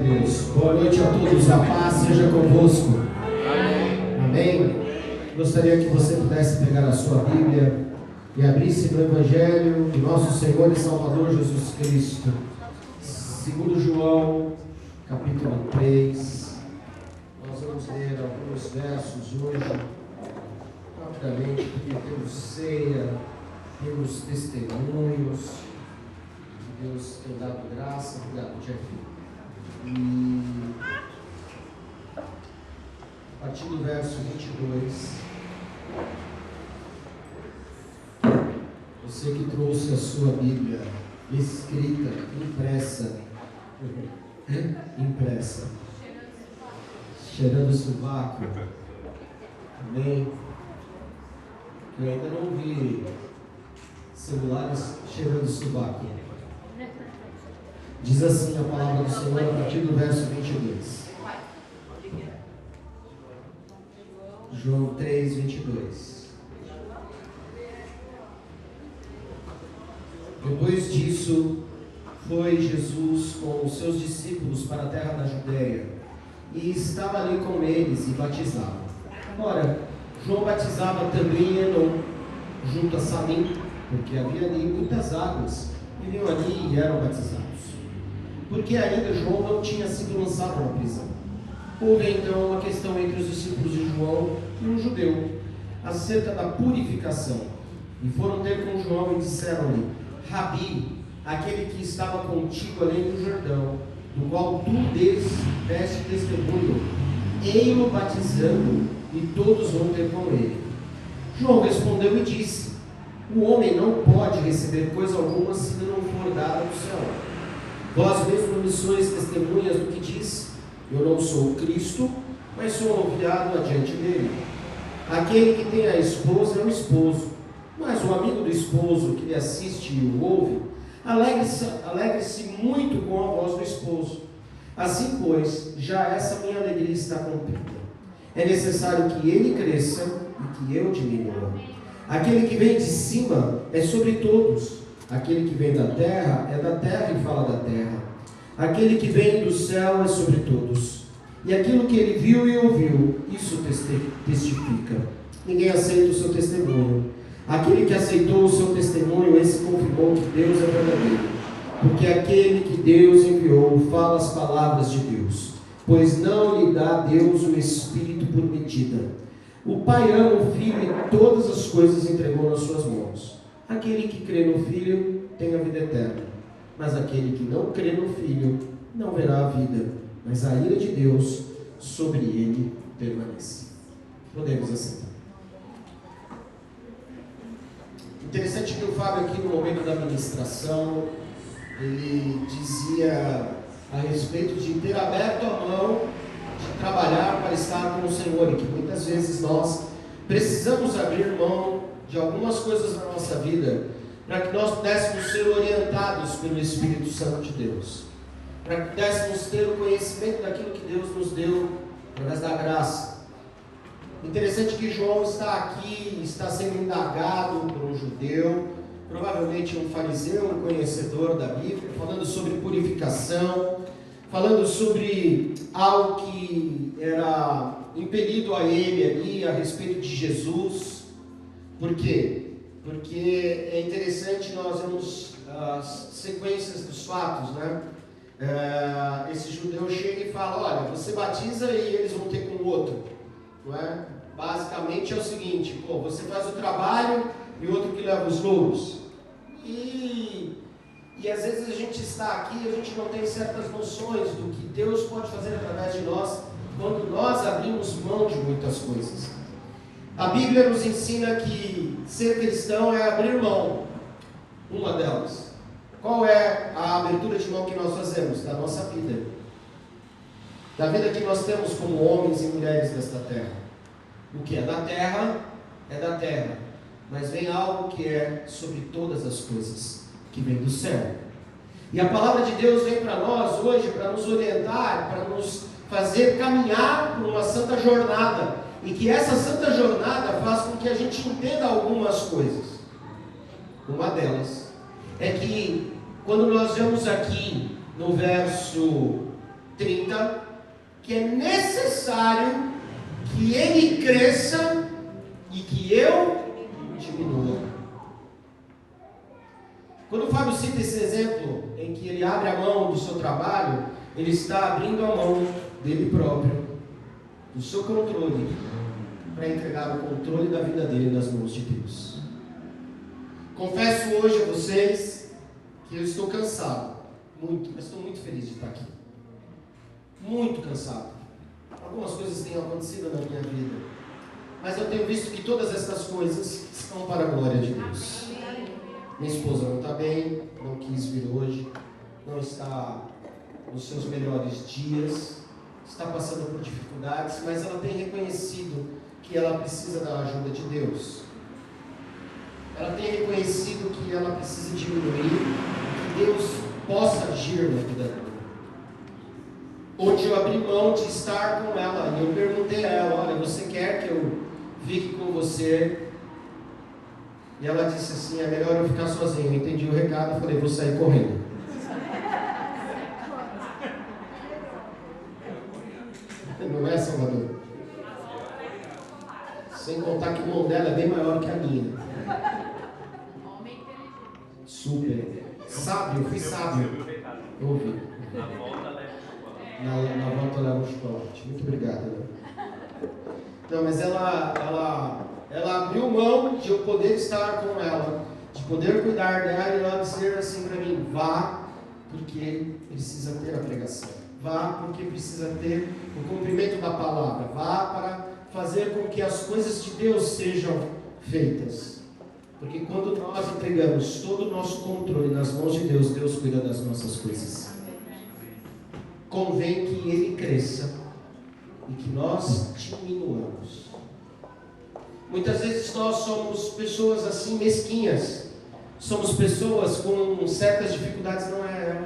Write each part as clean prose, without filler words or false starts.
Deus. Boa noite a todos. A paz seja convosco. Amém. Amém. Gostaria que você pudesse pegar a sua Bíblia e abrisse no Evangelho do nosso Senhor e Salvador Jesus Cristo. 2 João, capítulo 3. Nós vamos ler alguns versos hoje, rapidamente, porque temos ceia, temos testemunhos. Deus tem dado graça. Obrigado, Jeff. E a partir do verso 22, você que trouxe a sua Bíblia escrita, impressa, cheirando o sovaco, amém? Eu ainda não vi celulares cheirando o sovaco. Diz assim a palavra do Senhor a partir do verso 22. João 3, 22. Depois disso, foi Jesus com os seus discípulos para a terra da Judeia, e estava ali com eles e batizava. Ora, João batizava também em Enom, junto a Salim, porque havia ali muitas águas, e vinham ali e eram batizados. Porque ainda João não tinha sido lançado na prisão. Houve então uma questão entre os discípulos de João e um judeu, acerca da purificação. E foram ter com João e disseram-lhe: Rabi, aquele que estava contigo além do Jordão, do qual tu deste testemunho, ei-lo batizando, e todos vão ter com ele. João respondeu e disse: o homem não pode receber coisa alguma se lhe não for dada do céu. Vós mesmos me sois testemunhas do que diz: eu não sou Cristo, mas sou enviado adiante dele. Aquele que tem a esposa é o esposo, mas o amigo do esposo que lhe assiste e o ouve, alegre-se muito com a voz do esposo. Assim, pois, já essa minha alegria está cumprida. É necessário que ele cresça e que eu diminua. Aquele que vem de cima é sobre todos. Aquele que vem da terra é da terra e fala da terra. Aquele que vem do céu é sobre todos. E aquilo que ele viu e ouviu, isso testifica. Ninguém aceita o seu testemunho. Aquele que aceitou o seu testemunho, esse confirmou que Deus é verdadeiro. Porque aquele que Deus enviou fala as palavras de Deus, pois não lhe dá Deus o Espírito por medida. O Pai ama o Filho e todas as coisas entregou nas suas mãos. Aquele que crê no Filho tem a vida eterna, mas aquele que não crê no Filho não verá a vida, mas a ira de Deus sobre ele permanece. Podemos assentar. Interessante que o Fábio aqui no momento da ministração, ele dizia a respeito de ter aberto a mão, de trabalhar para estar com o Senhor, e que muitas vezes nós precisamos abrir mão de algumas coisas na nossa vida, para que nós pudéssemos ser orientados pelo Espírito Santo de Deus, para que pudéssemos ter o conhecimento daquilo que Deus nos deu, através da graça. Interessante que João está aqui, está sendo indagado por um judeu, provavelmente um fariseu, um conhecedor da Bíblia, falando sobre purificação, falando sobre algo que era impelido a ele ali, a respeito de Jesus. Por quê? Porque é interessante nós vemos as sequências dos fatos, né? Esse judeu chega e fala: olha, você batiza e eles vão ter com o outro, não é? Basicamente é o seguinte: pô, você faz o trabalho e o outro que leva os louros. E às vezes a gente está aqui e a gente não tem certas noções do que Deus pode fazer através de nós quando nós abrimos mão de muitas coisas. A Bíblia nos ensina que ser cristão é abrir mão. Uma delas. Qual é a abertura de mão que nós fazemos? Da nossa vida. Da vida que nós temos como homens e mulheres desta terra. O que é da terra, mas vem algo que é sobre todas as coisas, que vem do céu. E a palavra de Deus vem para nós hoje para nos orientar, para nos fazer caminhar por uma santa jornada, e que essa santa jornada faz com que a gente entenda algumas coisas. Uma delas é que quando nós vemos aqui no verso 30, que é necessário que ele cresça e que eu diminua. Quando o Fábio cita esse exemplo, em que ele abre a mão do seu trabalho, ele está abrindo a mão dele próprio, do seu controle, para entregar o controle da vida dele nas mãos de Deus. Confesso hoje a vocês que eu estou cansado, muito, mas estou muito feliz de estar aqui. Muito cansado. Algumas coisas têm acontecido na minha vida, mas eu tenho visto que todas essas coisas estão para a glória de Deus. Minha esposa não está bem, não quis vir hoje, não está nos seus melhores dias, está passando por dificuldades, mas ela tem reconhecido que ela precisa da ajuda de Deus. Ela tem reconhecido que ela precisa diminuir, que Deus possa agir na vida dela. Onde eu abri mão de estar com ela, e eu perguntei a ela: olha, você quer que eu fique com você? E ela disse assim: é melhor eu ficar sozinho. Eu entendi o recado, falei: vou sair correndo. Não é, Salvador? Sem contar que o mão dela é bem maior que a minha. Super. Sábio, eu fui sábio. Eu ouvi. Na volta leva o chocolate. Muito obrigado. Não, mas ela abriu mão de eu poder estar com ela, de poder cuidar dela, e ela dizer assim para mim: vá, porque precisa ter a pregação. Vá, porque precisa ter o cumprimento da palavra. Vá para fazer com que as coisas de Deus sejam feitas. Porque quando nós entregamos todo o nosso controle nas mãos de Deus, Deus cuida das nossas coisas. Convém que Ele cresça e que nós diminuamos. Muitas vezes nós somos pessoas assim mesquinhas. Somos pessoas com certas dificuldades. Não é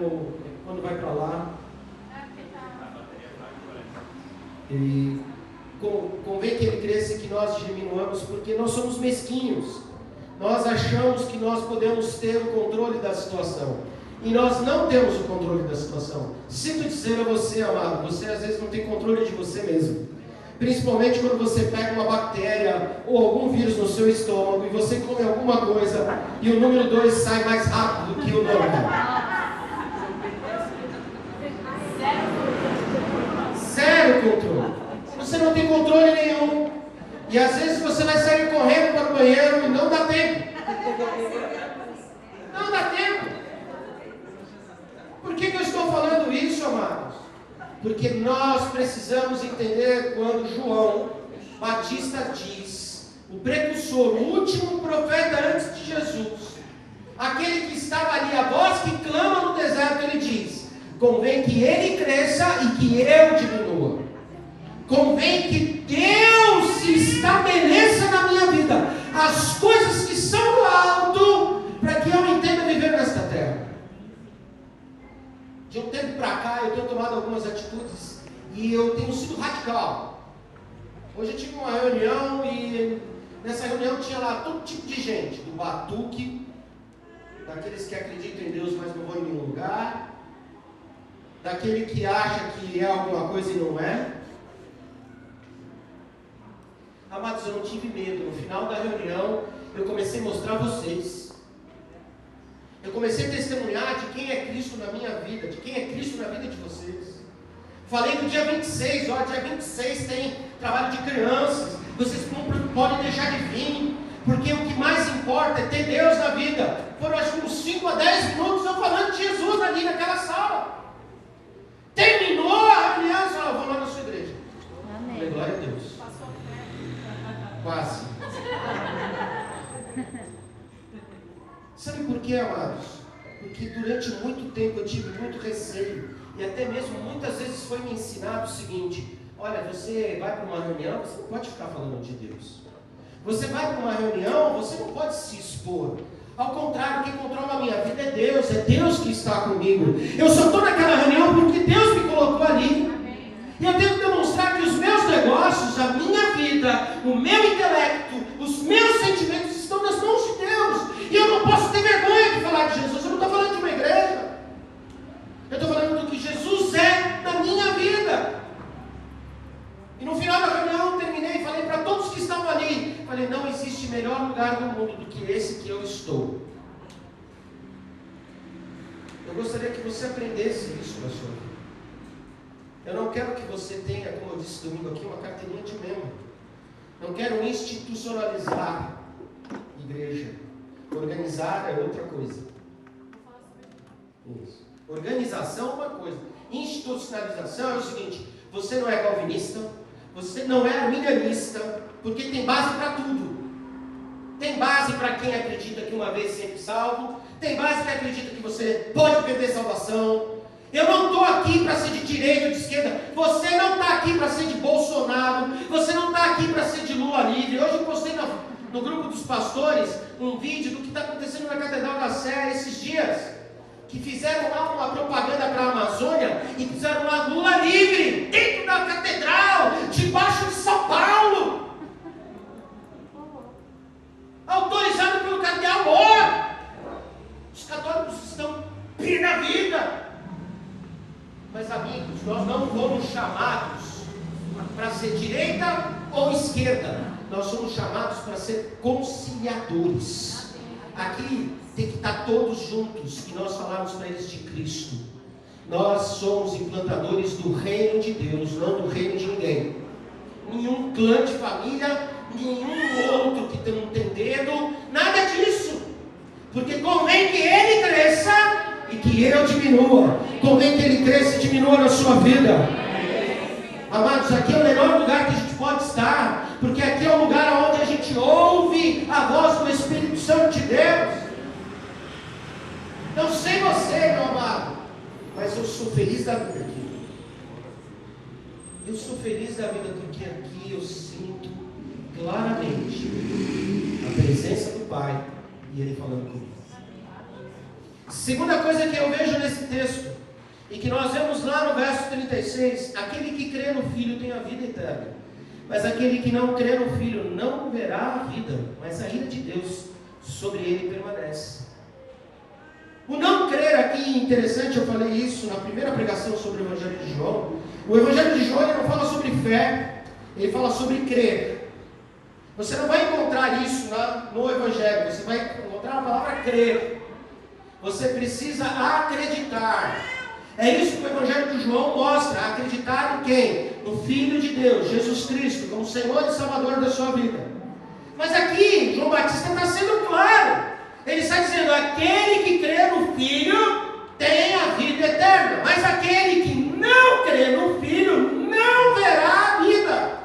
quando vai para lá. E convém que Ele cresça e que nós diminuamos, porque nós somos mesquinhos. Nós achamos que nós podemos ter o controle da situação, e nós não temos o controle da situação. Sinto dizer a você, amado, você às vezes não tem controle de você mesmo. Principalmente quando você pega uma bactéria ou algum vírus no seu estômago e você come alguma coisa e o número 2 sai mais rápido do que o normal. Zero controle. Você não tem controle nenhum. E às vezes você vai sair correndo para o banheiro e não dá tempo. Não dá tempo. Por que eu estou falando isso, amados? Porque nós precisamos entender quando João Batista diz, o precursor, o último profeta antes de Jesus, aquele que estava ali, a voz que clama no deserto, ele diz: convém que ele cresça e que eu diminua. Convém que Deus se estabeleça na minha vida, as coisas que são do alto, para que eu entenda viver nesta terra. De um tempo para cá, eu tenho tomado algumas atitudes e eu tenho sido radical. Hoje eu tive uma reunião e nessa reunião tinha lá todo tipo de gente, do batuque, daqueles que acreditam em Deus, mas não vão em nenhum lugar, daquele que acha que é alguma coisa e não é. Amados, eu não tive medo. No final da reunião, eu comecei a mostrar a vocês. Eu comecei a testemunhar de quem é Cristo na minha vida, de quem é Cristo na vida de vocês. Falei no dia 26, dia 26 tem trabalho de crianças. Vocês não podem deixar de vir, porque o que mais importa é ter Deus na vida. Foram acho que uns 5 a 10 minutos eu falando de Jesus ali naquela sala. Terminou a reunião, eu falei: vou lá na sua igreja. Amém. Falei: glória a Deus. Quase. Sabe por quê, amados? Porque durante muito tempo eu tive muito receio, e até mesmo muitas vezes foi me ensinado o seguinte: olha, você vai para uma reunião, você não pode ficar falando de Deus. Você vai para uma reunião, você não pode se expor. Ao contrário, quem controla a minha vida é Deus que está comigo. Eu só estou naquela reunião porque Deus me colocou ali. E eu tenho que demonstrar que os meus negócios, a minha vida, o meu intelecto, os meus sentimentos estão nas mãos de Deus. E eu não posso ter vergonha de falar de Jesus. Eu não estou falando de uma igreja. Eu estou falando do que Jesus é na minha cômodo do que esse que eu estou. Eu gostaria que você aprendesse isso na sua vida. Eu não quero que você tenha, como eu disse domingo aqui, uma carteirinha de membro. Não quero institucionalizar igreja. Organizar é outra coisa. Isso. Organização é uma coisa. Institucionalização é o seguinte: você não é calvinista, você não é arminianista, porque tem base para tudo. Tem base para quem acredita que uma vez sempre salvo, tem base que acredita que você pode perder salvação. Eu não estou aqui para ser de direita ou de esquerda. Você não está aqui para ser de Bolsonaro. Você não está aqui para ser de Lula livre. Hoje eu postei no grupo dos pastores um vídeo do que está acontecendo na Catedral da Sé esses dias. Que fizeram lá uma propaganda para a Amazônia e fizeram lá Lula livre, dentro da Catedral, debaixo de São Paulo. Autorizado pelo cardeal Moore. Os católicos estão pé na vida. Mas amigos, nós não fomos chamados para ser direita ou esquerda. Nós somos chamados para ser conciliadores. Aqui tem que estar todos juntos e nós falarmos para eles de Cristo. Nós somos implantadores do reino de Deus, não do reino de ninguém. Nenhum clã de família, nenhum outro que não tem dedo, nada disso. Porque convém que ele cresça e que eu diminua. Convém que ele cresça e diminua na sua vida. Amados, aqui é o melhor lugar que a gente pode estar, porque aqui é o lugar onde a gente ouve a voz do Espírito Santo de Deus. Não sei você, meu amado, mas eu sou feliz da vida aqui. Eu sou feliz da vida porque aqui eu sinto claramente a presença do Pai e Ele falando comigo. Segunda coisa que eu vejo nesse texto, e que nós vemos lá no verso 36, aquele que crê no Filho tem a vida eterna, mas aquele que não crê no Filho não verá a vida, mas a ira de Deus sobre ele permanece. O não crer aqui, interessante, eu falei isso na primeira pregação sobre o Evangelho de João. O Evangelho de João ele não fala sobre fé, ele fala sobre crer. Você não vai encontrar isso no Evangelho, você vai encontrar a palavra crer. Você precisa acreditar. É isso que o Evangelho de João mostra. Acreditar em quem? No Filho de Deus, Jesus Cristo, como Senhor e Salvador da sua vida. Mas aqui, João Batista está sendo claro. Ele está dizendo, aquele que crê no Filho tem a vida eterna. Mas aquele que não crê no Filho não verá a vida.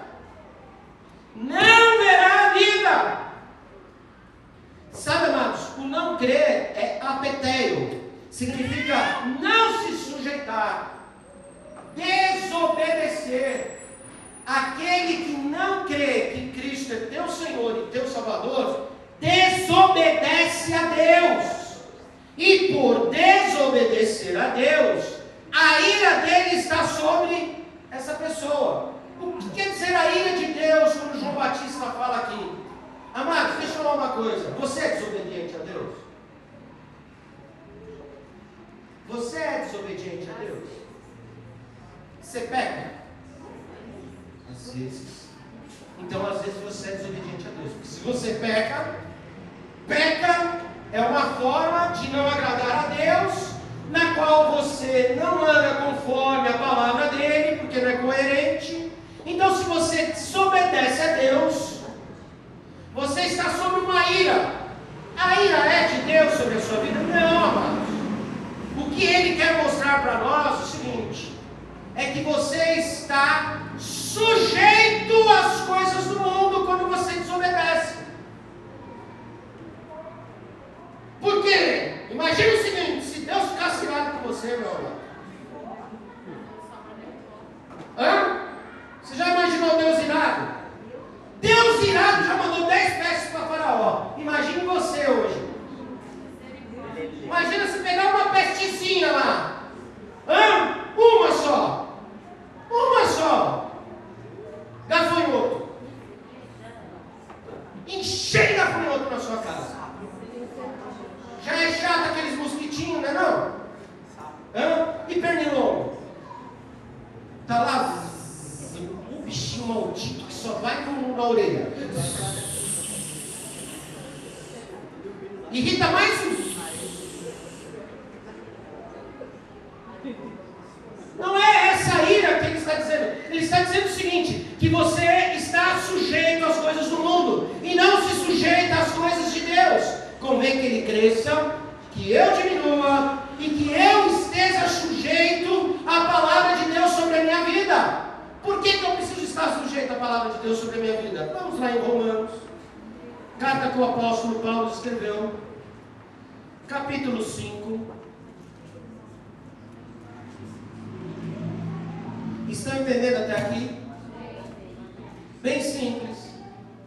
Não verá a vida. Sabe, amados, o não crer é apeteio. Significa não se sujeitar, desobedecer. Aquele que não crê que Cristo é teu Senhor e teu Salvador, desobedece a Deus. E por desobedecer a Deus, a ira dele está sobre essa pessoa. O que quer dizer a ira de Deus quando João Batista fala aqui? Amados, deixa eu falar uma coisa. Você é desobediente a Deus? Você é desobediente a Deus? Você peca? Às vezes. Então, às vezes você é desobediente a Deus. Porque se você peca é uma forma de não agradar a Deus, na qual você não anda conforme a palavra dele, porque não é coerente. Então, se você desobedece a Deus, você está sob uma ira. A ira é de Deus sobre a sua vida? Não, amados. O que ele quer mostrar para nós é o seguinte: é que você está sujeito às coisas do mundo quando você desobedece. Por quê? Imagina o seguinte: se Deus ficasse irado com você, meu amor. Você já imaginou Deus irado? Deus irado já mandou 10 pestes para Faraó. Imagine você hoje. Imagina se pegar uma pestezinha lá. Uma só. Gafanhoto. Encher de gafanhoto na sua casa. Já é chato aqueles mosquitinhos, não é não? E pernilongo? Tá lá um bichinho maldito que só vai na orelha. Irrita mais os... Não é essa ira que ele está dizendo. Ele está dizendo o seguinte, que você está sujeito às coisas do mundo e não se sujeita às coisas de Deus. Convém que ele cresça, que eu diminua e que eu esteja sujeito à palavra de Deus sobre a minha vida. Por que eu preciso estar sujeito à palavra de Deus sobre a minha vida? Vamos lá em Romanos, carta que o apóstolo Paulo escreveu, capítulo 5. Estão entendendo até aqui? Bem simples.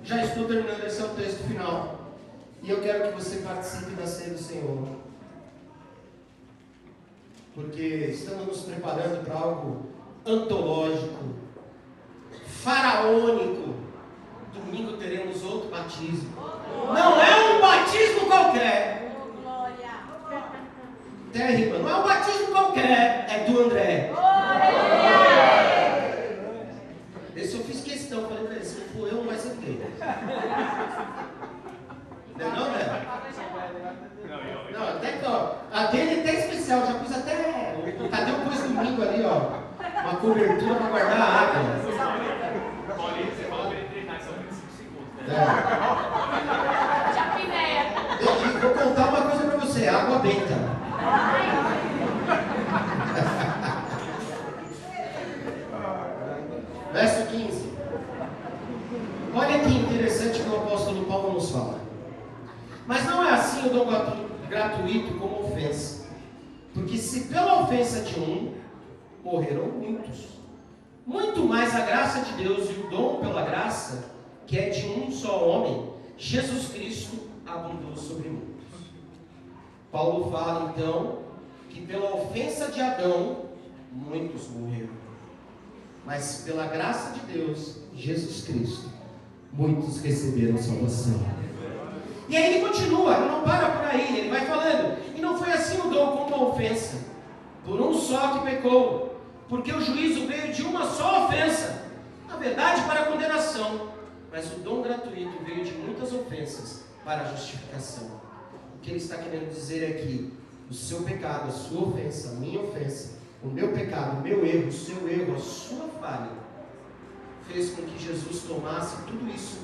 Já estou terminando, esse é o texto final. E eu quero que você participe da ceia do Senhor. Porque estamos nos preparando para algo antológico, faraônico. Domingo teremos outro batismo. Não é um batismo qualquer. Até rima. Não é um batismo qualquer. É do André. Esse eu fiz questão. Falei para ele, se não for eu, não vai ser dele. Não é não, André? Não, até que, ó, a dele é até especial. Já pus até... Cadê o pôs domingo ali, ó? Uma cobertura para guardar a água. Paulinho, você fala para ele treinar, só 25 segundos, né? Já pinéia. E vou contar uma coisa para você. Água benta. Verso 15. Olha que interessante que o apóstolo Paulo nos fala. Mas não é assim o dom gratuito como ofensa. Porque se pela ofensa de um morreram muitos, muito mais a graça de Deus e o dom pela graça, que é de um só homem, Jesus Cristo, abundou sobre muitos. Paulo fala então que pela ofensa de Adão muitos morreram, mas pela graça de Deus, Jesus Cristo, muitos receberam salvação. E aí ele continua, ele não para por aí, ele vai falando, e não foi assim o dom como a ofensa, por um só que pecou, porque o juízo veio de uma só ofensa, na verdade para a condenação, mas o dom gratuito veio de muitas ofensas para a justificação. O que ele está querendo dizer é que o seu pecado, a sua ofensa, a minha ofensa, o meu pecado, o meu erro, o seu erro, a sua falha, fez com que Jesus tomasse tudo isso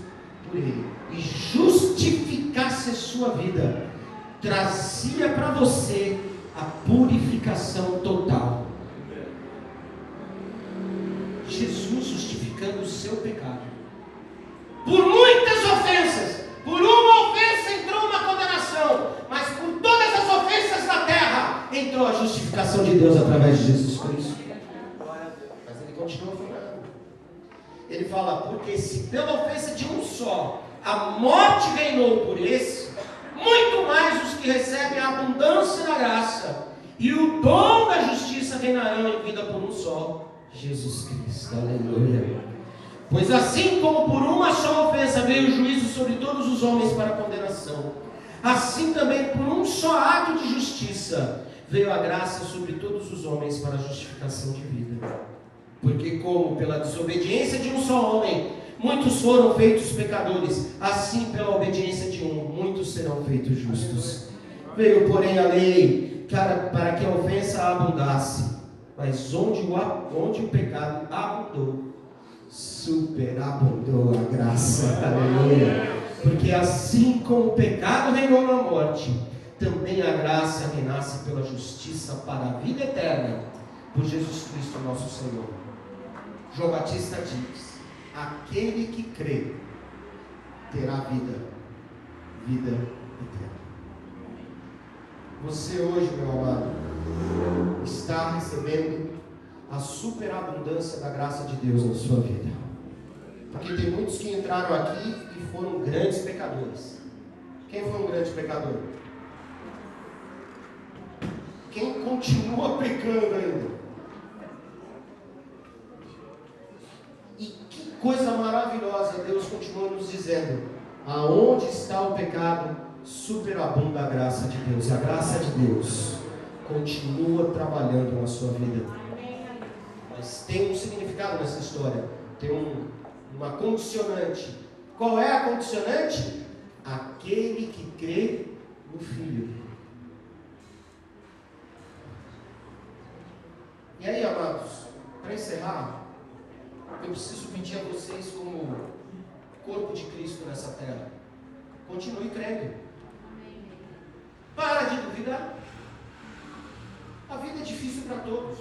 por ele e justificasse a sua vida, trazia para você a purificação total. Jesus justificando o seu pecado por muitas ofensas. Por uma ofensa entrou uma condenação, mas por todas as ofensas da terra entrou a justificação de Deus através de Jesus Cristo. Mas ele continua falando. Ele fala, porque se pela ofensa de um só a morte reinou por esse, muito mais os que recebem a abundância da graça e o dom da justiça reinarão em vida por um só, Jesus Cristo. Aleluia. Pois assim como por uma só ofensa veio o juízo sobre todos os homens para a condenação, assim também por um só ato de justiça veio a graça sobre todos os homens para a justificação de vida. Porque como pela desobediência de um só homem muitos foram feitos pecadores, assim pela obediência de um muitos serão feitos justos. Veio porém a lei para que a ofensa abundasse, mas onde o pecado abundou, superabundou a graça. Aleluia. Porque assim como o pecado reinou na morte, também a graça renasce pela justiça para a vida eterna, por Jesus Cristo nosso Senhor. João Batista diz, aquele que crê terá vida eterna. Você hoje, meu amado, está recebendo a superabundância da graça de Deus na sua vida. Porque tem muitos que entraram aqui e foram grandes pecadores. Quem foi um grande pecador? Quem continua pecando ainda? E que coisa maravilhosa, Deus continua nos dizendo, aonde está o pecado, superabunda a graça de Deus. E a graça de Deus continua trabalhando na sua vida. Mas tem um significado nessa história, tem uma condicionante. Qual é a condicionante? Aquele que crê o Filho. E aí, amados, para encerrar, eu preciso pedir a vocês, como corpo de Cristo nessa terra, continue crendo. Para de duvidar. A vida é difícil para todos.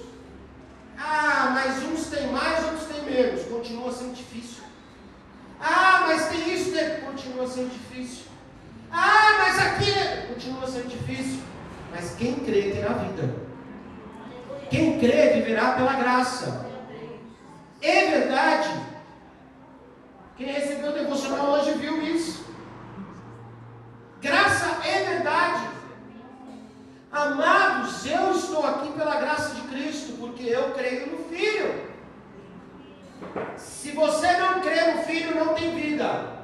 Ah, mas uns têm mais, outros têm menos. Continua sendo difícil. Ah, mas tem isso, continua sendo difícil. Ah, mas aquilo continua sendo difícil. Mas quem crê terá vida. Quem crê viverá pela graça. É verdade. Quem recebeu o devocional hoje viu isso. Graça é verdade. Amados, eu estou aqui pela graça de Cristo, porque eu creio no Filho. Se você não crê no Filho, não tem vida.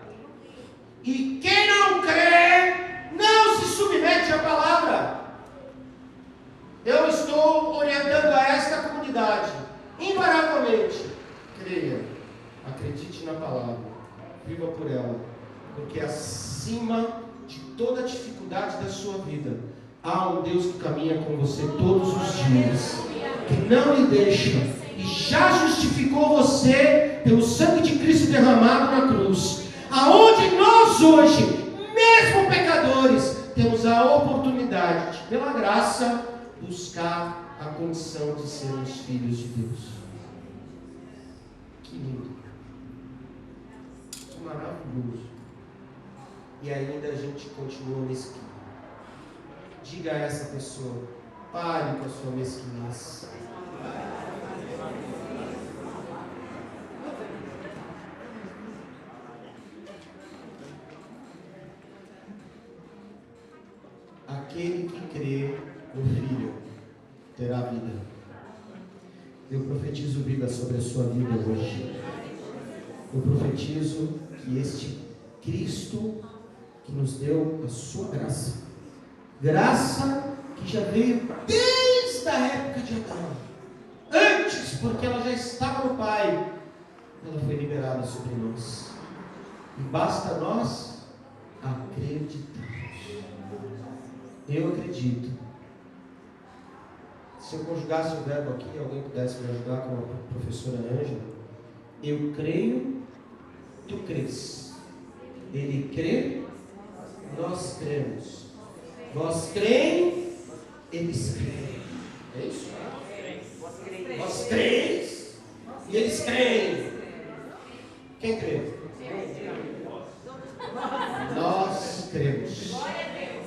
E quem não crê, não se submete à palavra. Eu estou orientando a esta comunidade, invariavelmente, creia, acredite na palavra, viva por ela, porque acima de toda a dificuldade da sua vida, há um Deus que caminha com você todos os dias, que não lhe deixa, e já justificou você pelo sangue de Cristo derramado na cruz, aonde nós hoje, mesmo pecadores, temos a oportunidade de, pela graça, buscar a condição de sermos filhos de Deus. Que lindo, que maravilhoso. E ainda a gente continua mesquinho. Diga a essa pessoa: pare com a sua mesquinhez. Aquele que crê no Filho terá vida. Eu profetizo vida sobre a sua vida hoje. Eu profetizo que este Cristo que nos deu a sua graça, graça que já veio desde a época de Adão, antes, porque ela já estava no Pai, ela foi liberada sobre nós, e basta nós acreditarmos. Eu acredito. Se eu conjugasse o verbo aqui, alguém pudesse me ajudar, como a professora Ângela. Eu creio, tu crês. Ele crê, nós cremos. Vós creem, eles creem. É isso? Vós creis e eles creem. Quem crê? Nós cremos.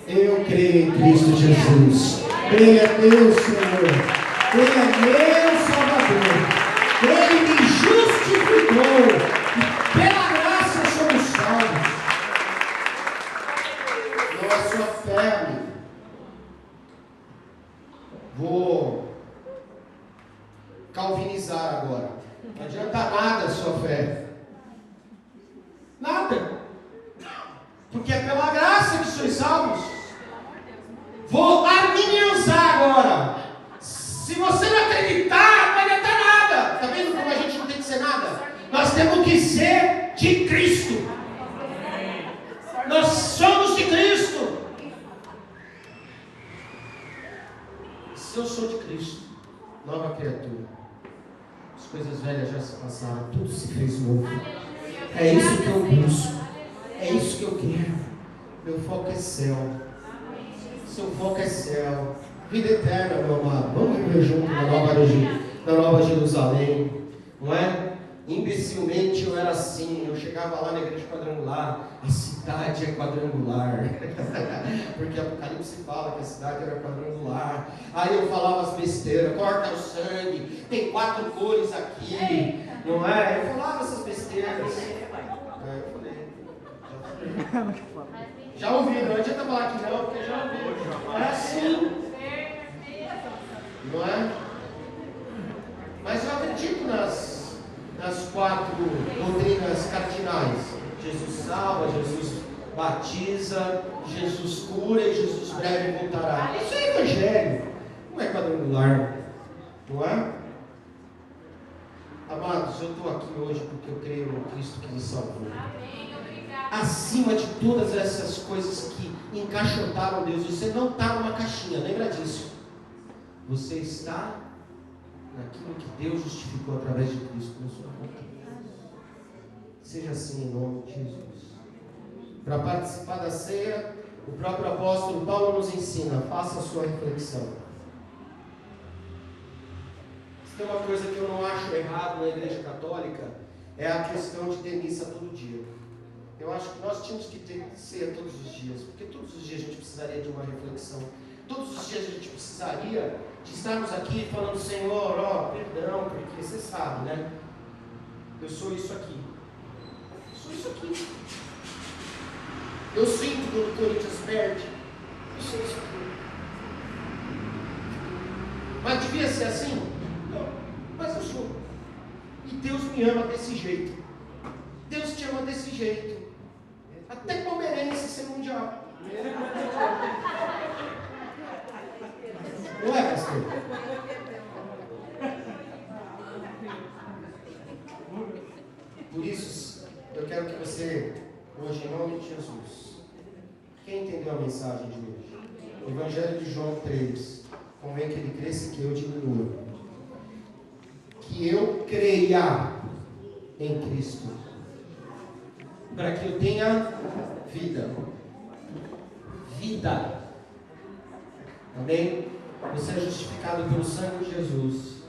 Eu creio em Cristo Jesus. Ele é meu Senhor. Ele é meu Salvador. Ele me justificou. E pela graça somos salvos. Não é sua fé, amigo. Vou calvinizar agora. Não adianta nada a sua fé. Nada. Porque é pela graça que sois salvos. Vou arminianizar agora. Se você não acreditar, não vai adiantar nada. Está vendo como a gente não tem que ser nada? Nós temos que ser de Cristo. Nós somos de Cristo. Se eu sou de Cristo, nova criatura, as coisas velhas já se passaram, tudo se fez novo. É isso que eu busco. É isso que eu quero. Meu foco é céu. Seu foco é céu. Vida eterna, meu amado. Vamos viver junto na Nova Jerusalém. Não é? Imbecilmente eu era assim. Eu chegava lá na igreja quadrangular. A cidade é quadrangular. Porque Apocalipse fala que a cidade era quadrangular. Aí eu falava as besteiras. Corta o sangue. Tem 4 cores aqui. Não é? Eu falava essas besteiras. Eu falei. Já ouviram, não adianta falar que não, porque já ouviram. É assim. Não é? Mas eu acredito nas 4 doutrinas cardinais. Jesus salva, Jesus batiza, Jesus cura e Jesus breve voltará. Isso é evangelho, não é quadrangular. Não é? Amados, eu estou aqui hoje porque eu creio no Cristo que me salvou. Amém, obrigado. Acima de todas essas coisas que encaixotaram Deus, você não está numa caixinha, lembra disso. Você está naquilo que Deus justificou através de Cristo na sua conta. Seja assim em nome de Jesus. Para participar da ceia, o próprio apóstolo Paulo nos ensina, faça a sua reflexão. Se tem uma coisa que eu não acho errado na igreja católica, é a questão de ter missa todo dia. Eu acho que nós tínhamos que ter ceia todos os dias, porque todos os dias a gente precisaria de uma reflexão. Todos os dias a gente precisaria de estarmos aqui falando, Senhor, ó, perdão, porque você sabe, né? Eu sou isso aqui. Eu sou isso aqui. Eu sinto quando o Corinthians perde. Eu sou isso aqui. Mas devia ser assim? Não. Mas eu sou. E Deus me ama desse jeito. Deus te ama desse jeito. Até palmeirense ser mundial. Não é, pastor? Por isso, eu quero que você, hoje, em nome de Jesus, quem entendeu a mensagem de hoje? O Evangelho de João 3, convém que ele cresça e que eu diminua. Que eu creia em Cristo, para que eu tenha vida. Vida. Amém? Você é justificado pelo sangue de Jesus.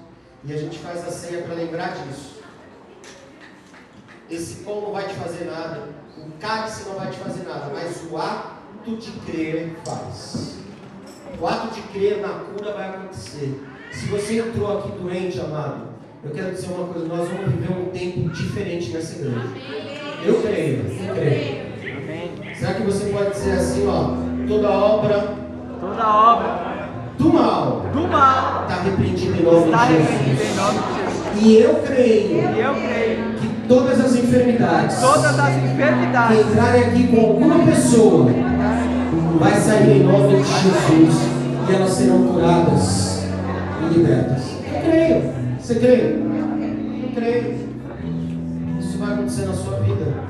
E a gente faz a ceia para lembrar disso. Esse pão não vai te fazer nada, o cálice não vai te fazer nada, mas o ato de crer faz. O ato de crer na cura vai acontecer. Se você entrou aqui doente, amado, eu quero dizer uma coisa, nós vamos viver um tempo diferente nessa igreja. Eu creio. Amém. Será que você pode dizer assim, ó, toda obra do mal está repreendida em nome de Jesus. E eu creio que todas as enfermidades que entrarem aqui com alguma pessoa vai sair em nome de Jesus e elas serão curadas e libertas. Eu creio. Você crê? Eu creio. Isso vai acontecer na sua vida.